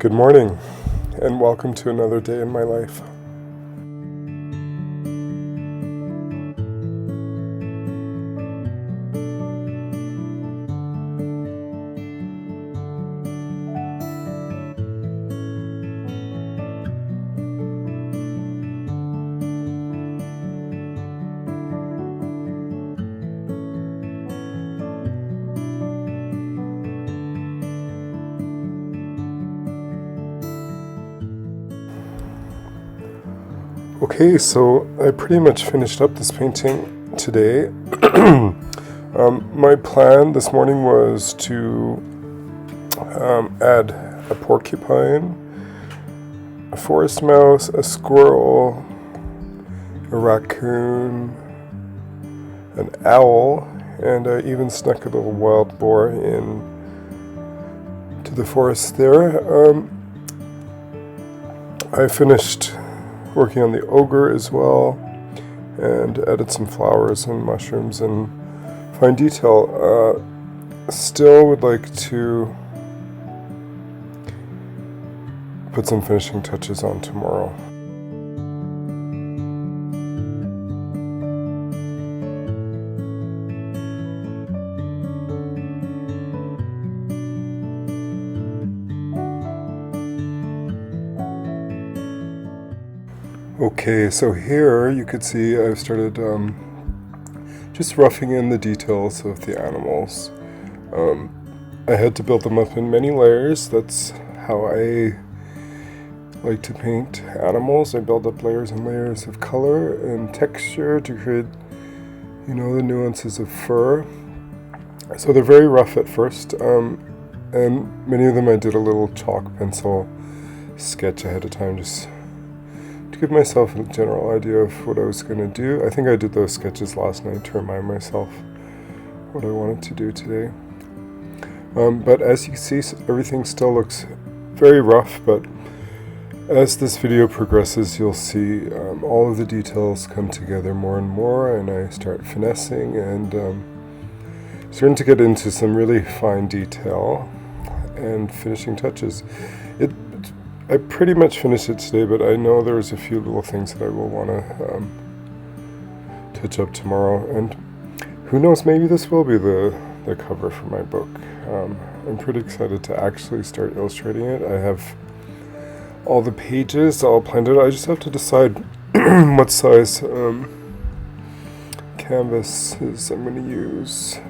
Good morning, and welcome to another day in my life. Okay, so I pretty much finished up this painting today. My plan this morning was to add a porcupine, a forest mouse, a squirrel, a raccoon, an owl, and I even snuck a little wild boar in to the forest there. I finished working on the ogre as well, and added some flowers and mushrooms and fine detail. Still would like to put some finishing touches on tomorrow. Okay, so here you could see I've started just roughing in the details of the animals. I had to build them up in many layers. That's how I like to paint animals. I build up layers and layers of color and texture to create, the nuances of fur. So they're very rough at first, and many of them I did a little chalk pencil sketch ahead of time, just to give myself a general idea of what I was going to do. I think I did those sketches last night to remind myself what I wanted to do today. But as you can see, everything still looks very rough, but as this video progresses, you'll see all of the details come together more and more, and I start finessing and starting to get into some really fine detail and finishing touches. I pretty much finished it today, but I know there's a few little things that I will want to touch up tomorrow, and who knows, maybe this will be the cover for my book. I'm pretty excited to actually start illustrating it. I have all the pages all planned out. I just have to decide what size canvases I'm going to use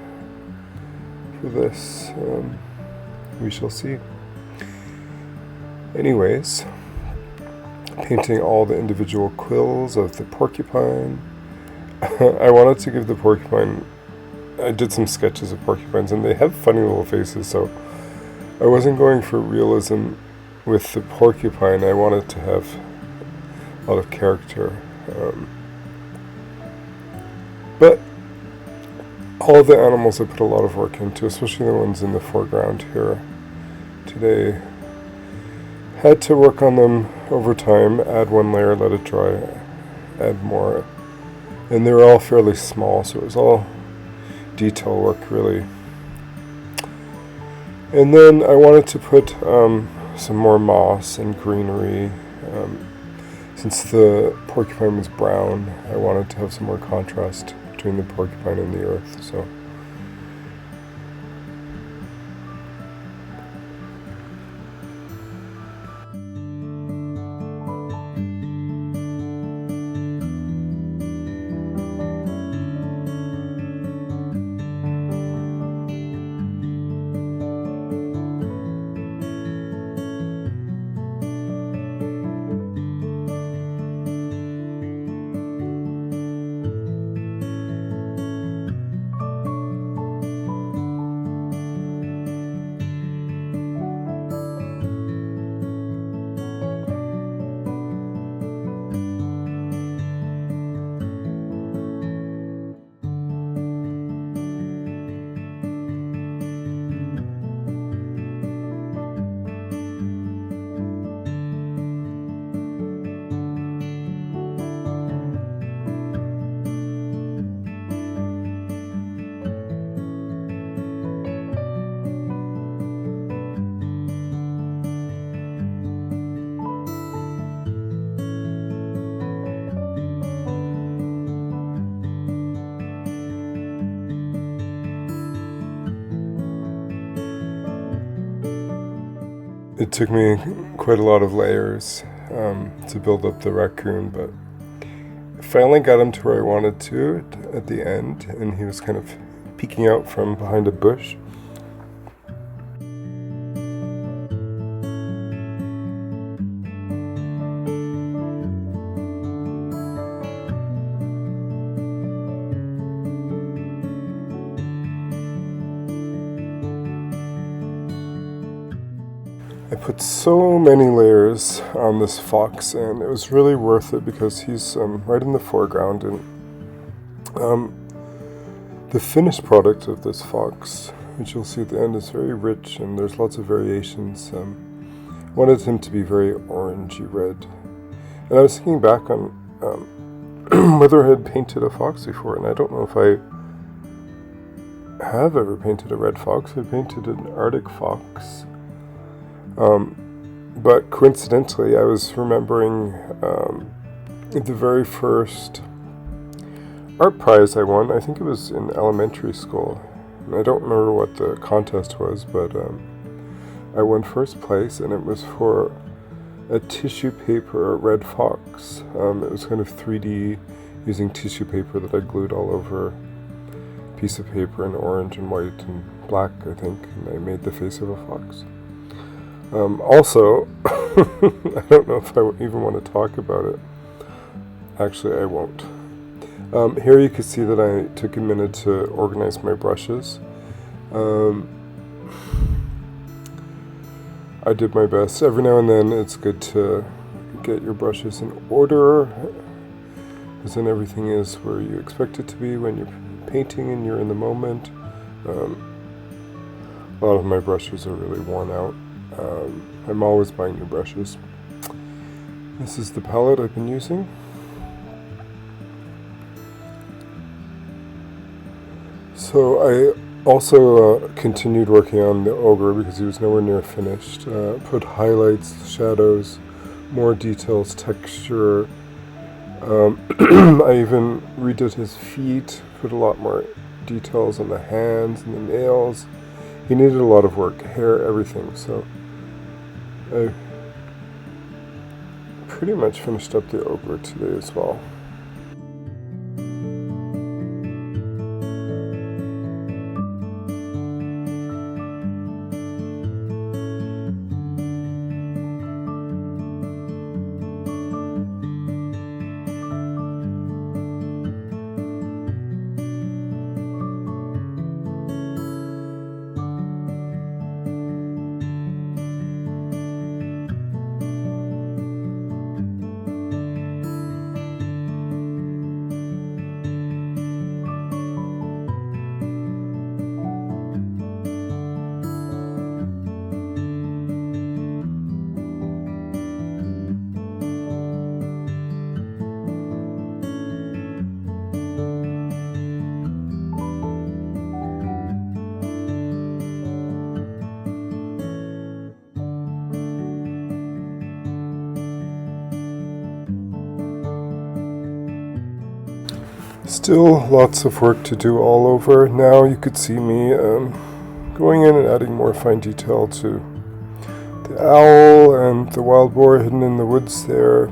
for this. We shall see. Anyways, painting all the individual quills of the porcupine. I wanted to give the porcupine, I did some sketches of porcupines and they have funny little faces, so I wasn't going for realism with the porcupine. I wanted to have a lot of character. But all of the animals I put a lot of work into, especially the ones in the foreground here today. Had to work on them over time, add one layer, let it dry, add more. And they were all fairly small, so it was all detail work, really. And then I wanted to put some more moss and greenery. Since the porcupine was brown, I wanted to have some more contrast between the porcupine and the earth. So It took me quite a lot of layers to build up the raccoon, but I finally got him to where I wanted to at the end, and he was kind of peeking out from behind a bush. I put so many layers on this fox, and it was really worth it because he's right in the foreground, and the finished product of this fox, which you'll see at the end, is very rich and there's lots of variations. I wanted him to be very orangey red, and I was thinking back on whether I had painted a fox before, and I don't know if I have ever painted a red fox. I painted an Arctic fox. But coincidentally, I was remembering the very first art prize I won. I think it was in elementary school. And I don't remember what the contest was, but I won first place, and it was for a tissue paper red fox. It was kind of 3D using tissue paper that I glued all over a piece of paper in orange and white and black, I think, and I made the face of a fox. Also, I don't know if I even want to talk about it. Actually, I won't. Here you can see that I took a minute to organize my brushes. I did my best. Every now and then it's good to get your brushes in order, because then everything is where you expect it to be when you're painting and you're in the moment. A lot of my brushes are really worn out. I'm always buying new brushes. This is the palette I've been using. So I also continued working on the ogre because he was nowhere near finished. Put highlights, shadows, more details, texture. I even redid his feet, put a lot more details on the hands and the nails. He needed a lot of work, hair, everything, so I pretty much finished up the ogre today as well. Still lots of work to do all over. Now you could see me going in and adding more fine detail to the owl and the wild boar hidden in the woods there.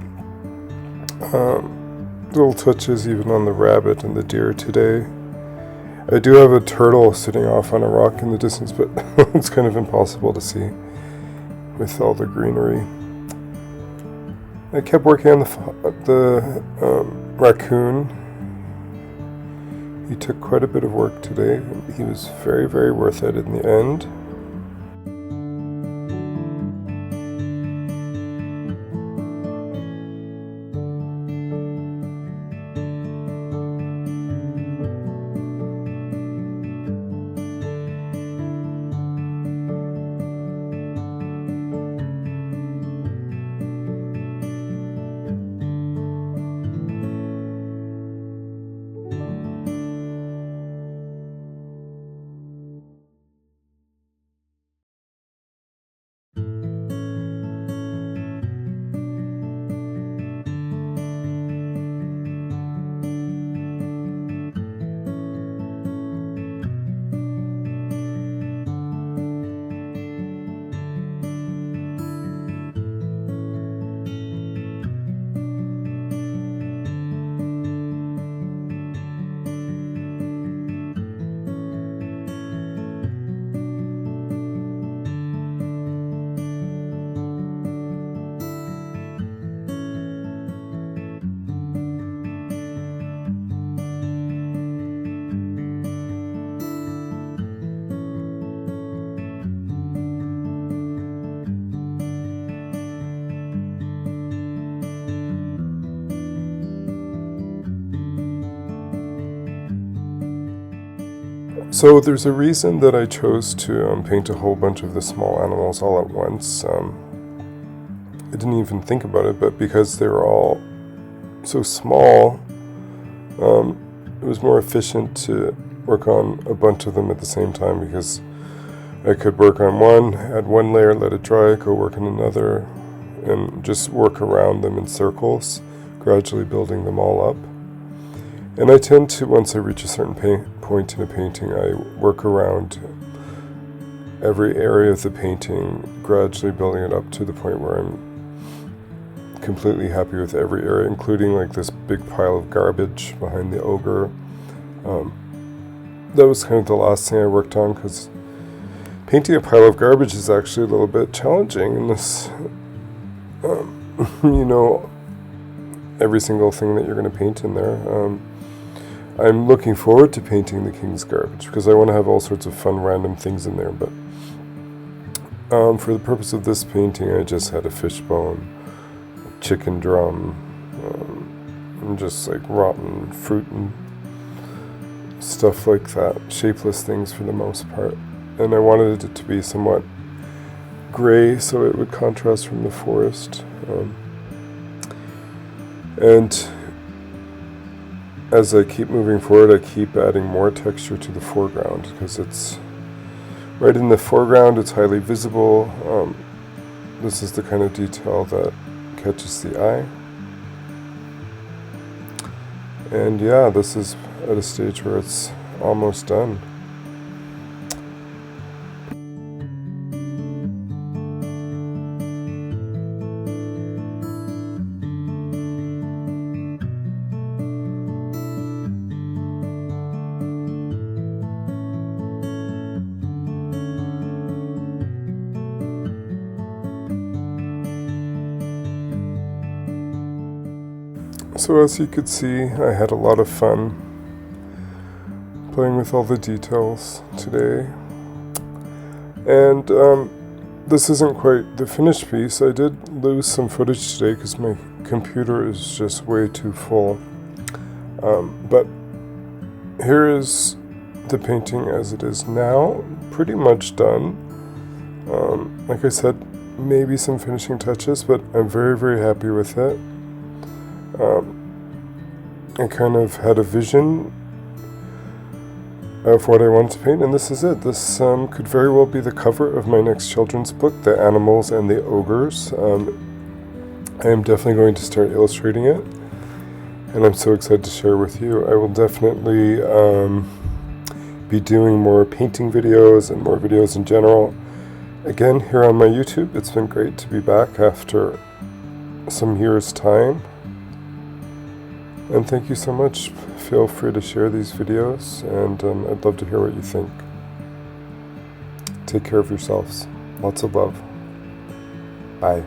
Little touches even on the rabbit and the deer today. I do have a turtle sitting off on a rock in the distance, but it's kind of impossible to see with all the greenery. I kept working on the raccoon. He took quite a bit of work today. He was very, very worth it in the end. So there's a reason that I chose to paint a whole bunch of the small animals all at once. I didn't even think about it, but because they were all so small, it was more efficient to work on a bunch of them at the same time, because I could work on one, add one layer, let it dry, go work on another, and just work around them in circles, gradually building them all up. And I tend to, once I reach a certain point in a painting, I work around every area of the painting, gradually building it up to the point where I'm completely happy with every area, including like this big pile of garbage behind the ogre. That was kind of the last thing I worked on, because painting a pile of garbage is actually a little bit challenging in this, you know, every single thing that you're going to paint in there. I'm looking forward to painting the king's garbage, because I want to have all sorts of fun random things in there, but for the purpose of this painting, I just had a fishbone, a chicken drum, and just like rotten fruit and stuff like that, shapeless things for the most part. And I wanted it to be somewhat gray so it would contrast from the forest. And as I keep moving forward, I keep adding more texture to the foreground, because it's right in the foreground, it's highly visible. This is the kind of detail that catches the eye. And yeah, this is at a stage where it's almost done. So as you could see, I had a lot of fun playing with all the details today. And this isn't quite the finished piece. I did lose some footage today because my computer is just way too full. But here is the painting as it is now, pretty much done. Like I said, maybe some finishing touches, but I'm very, very happy with it. I kind of had a vision of what I wanted to paint, and this is it. This could very well be the cover of my next children's book, The Animals and the Ogres. I am definitely going to start illustrating it, and I'm so excited to share with you. I will definitely be doing more painting videos and more videos in general. Again, here on my YouTube, it's been great to be back after some years' time. And thank you so much. Feel free to share these videos, and I'd love to hear what you think. Take care of yourselves. Lots of love. Bye.